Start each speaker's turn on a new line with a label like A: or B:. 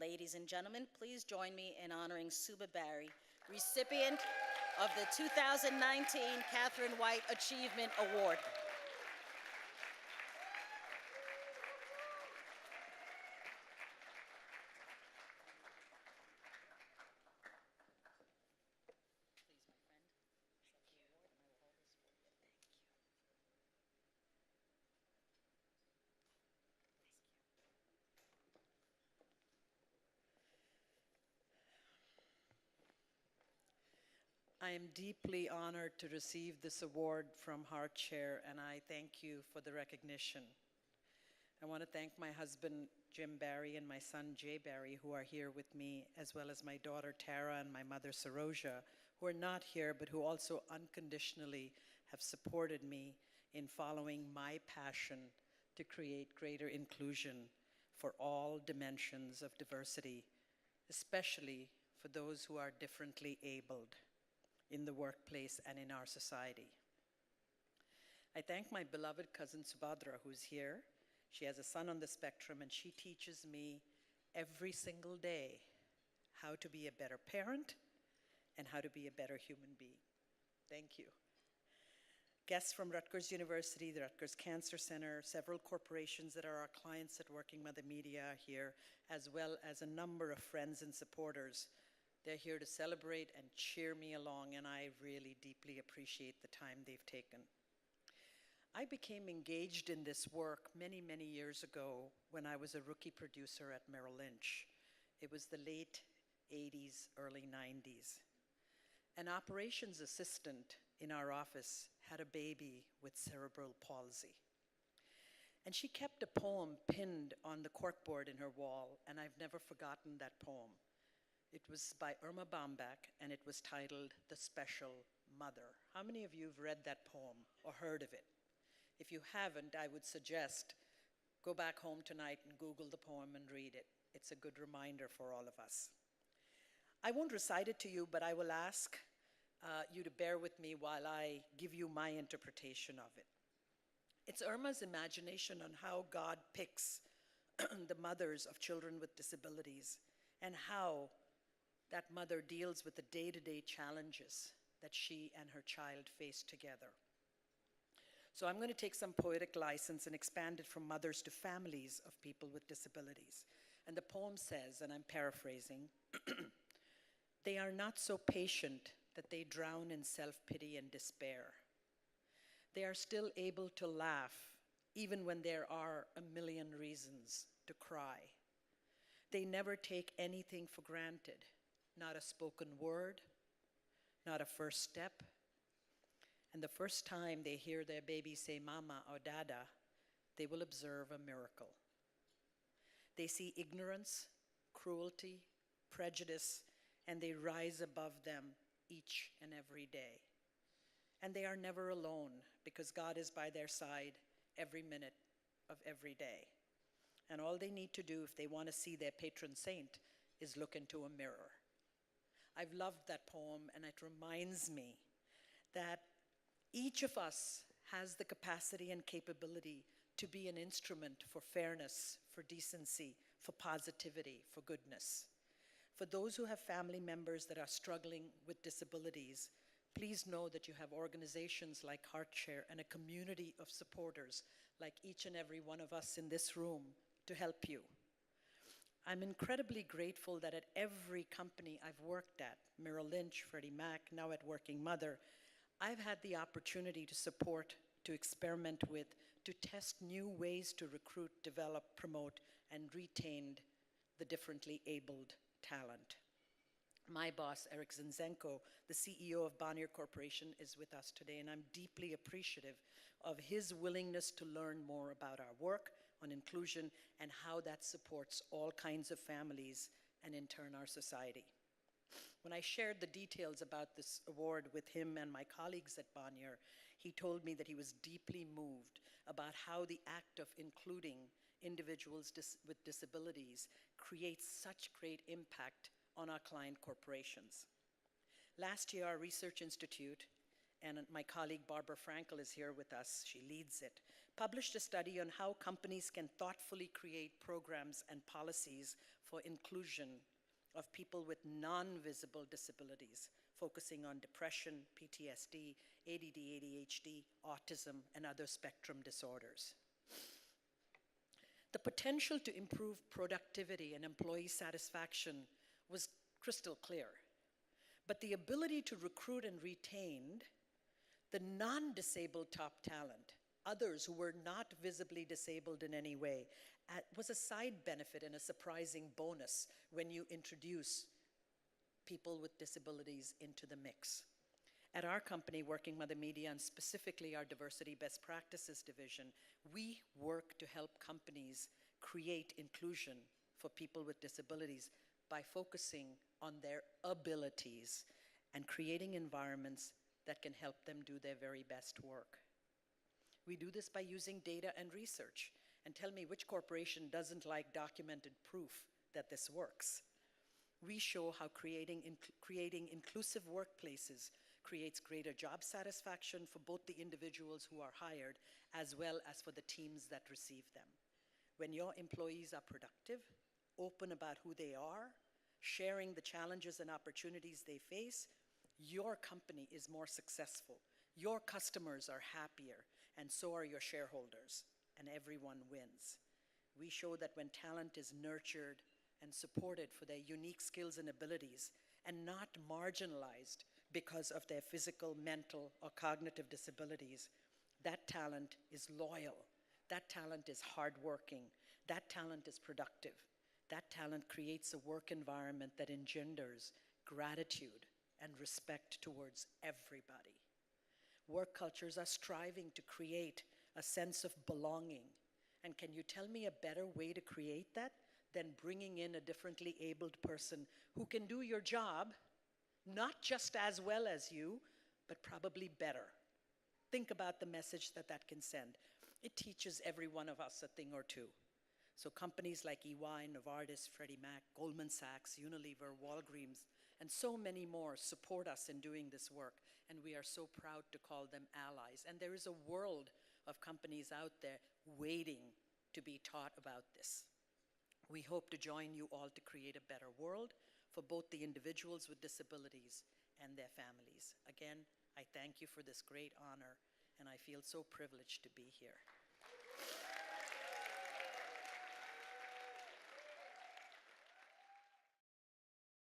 A: Ladies and gentlemen, please join me in honoring Subha Barry, recipient of the 2019 Catherine White Achievement Award.
B: I am deeply honored to receive this award from HeartShare, and I thank you for the recognition. I want to thank my husband, Jim Barry, and my son, Jay Barry, who are here with me, as well as my daughter, Tara, and my mother, Saroja, who are not here, but who also unconditionally have supported me in following my passion to create greater inclusion for all dimensions of diversity, especially for those who are differently abled in the workplace and in our society. I thank my beloved cousin Subhadra, who's here. She has a son on the spectrum, and she teaches me every single day how to be a better parent and how to be a better human being. Thank you. Guests from Rutgers University, the Rutgers Cancer Center, several corporations that are our clients at Working Mother Media are here, as well as a number of friends and supporters. They're here to celebrate and cheer me along, and I really deeply appreciate the time they've taken. I became engaged in this work many, many years ago when I was a rookie producer at Merrill Lynch. It was the late 80s, early 90s. An operations assistant in our office had a baby with cerebral palsy. And she kept a poem pinned on the corkboard in her wall, and I've never forgotten that poem. It was by Irma Bambach, and it was titled The Special Mother. How many of you have read that poem or heard of it? If you haven't, I would suggest go back home tonight and Google the poem and read it. It's a good reminder for all of us. I won't recite it to you, but I will ask you to bear with me while I give you my interpretation of it. It's Irma's imagination on how God picks the mothers of children with disabilities and how that mother deals with the day-to-day challenges that she and her child face together. So I'm going to take some poetic license and expand it from mothers to families of people with disabilities. And the poem says, and I'm paraphrasing, they are not so patient that they drown in self-pity and despair. They are still able to laugh even when there are a million reasons to cry. They never take anything for granted. Not a spoken word, not a first step. And the first time they hear their baby say mama or dada, they will observe a miracle. They see ignorance, cruelty, prejudice, and they rise above them each and every day. And they are never alone because God is by their side every minute of every day. And all they need to do if they want to see their patron saint is look into a mirror. I've loved that poem, and it reminds me that each of us has the capacity and capability to be an instrument for fairness, for decency, for positivity, for goodness. For those who have family members that are struggling with disabilities, please know that you have organizations like HeartShare and a community of supporters like each and every one of us in this room to help you. I'm incredibly grateful that at every company I've worked at, Merrill Lynch, Freddie Mac, now at Working Mother, I've had the opportunity to support, to experiment with, to test new ways to recruit, develop, promote, and retain the differently abled talent. My boss, Eric Zinzenko, the CEO of Bonnier Corporation, is with us today, and I'm deeply appreciative of his willingness to learn more about our work on inclusion and how that supports all kinds of families and in turn our society. When I shared the details about this award with him and my colleagues at Bonnier, he told me that he was deeply moved about how the act of including individuals with disabilities creates such great impact on our client corporations. Last year, our research institute, and my colleague Barbara Frankel is here with us, she leads it, published a study on how companies can thoughtfully create programs and policies for inclusion of people with non-visible disabilities, focusing on depression, PTSD, ADD, ADHD, autism, and other spectrum disorders. The potential to improve productivity and employee satisfaction was crystal clear, but the ability to recruit and retain the non-disabled top talent, others who were not visibly disabled in any way, was a side benefit and a surprising bonus when you introduce people with disabilities into the mix. At our company, Working Mother Media, and specifically our Diversity Best Practices division, we work to help companies create inclusion for people with disabilities by focusing on their abilities and creating environments that can help them do their very best work. We do this by using data and research. And tell me, which corporation doesn't like documented proof that this works? We show how creating inclusive workplaces creates greater job satisfaction for both the individuals who are hired as well as for the teams that receive them. When your employees are productive, open about who they are, sharing the challenges and opportunities they face, your company is more successful, your customers are happier, and so are your shareholders, and everyone wins. We show that when talent is nurtured and supported for their unique skills and abilities, and not marginalized because of their physical, mental, or cognitive disabilities, that talent is loyal, that talent is hardworking, that talent is productive, that talent creates a work environment that engenders gratitude and respect towards everybody. Work cultures are striving to create a sense of belonging. And can you tell me a better way to create that than bringing in a differently abled person who can do your job, not just as well as you, but probably better? Think about the message that that can send. It teaches every one of us a thing or two. So companies like EY, Novartis, Freddie Mac, Goldman Sachs, Unilever, Walgreens, and so many more support us in doing this work, and we are so proud to call them allies. And there is a world of companies out there waiting to be taught about this. We hope to join you all to create a better world for both the individuals with disabilities and their families. Again, I thank you for this great honor, and I feel so privileged to be here.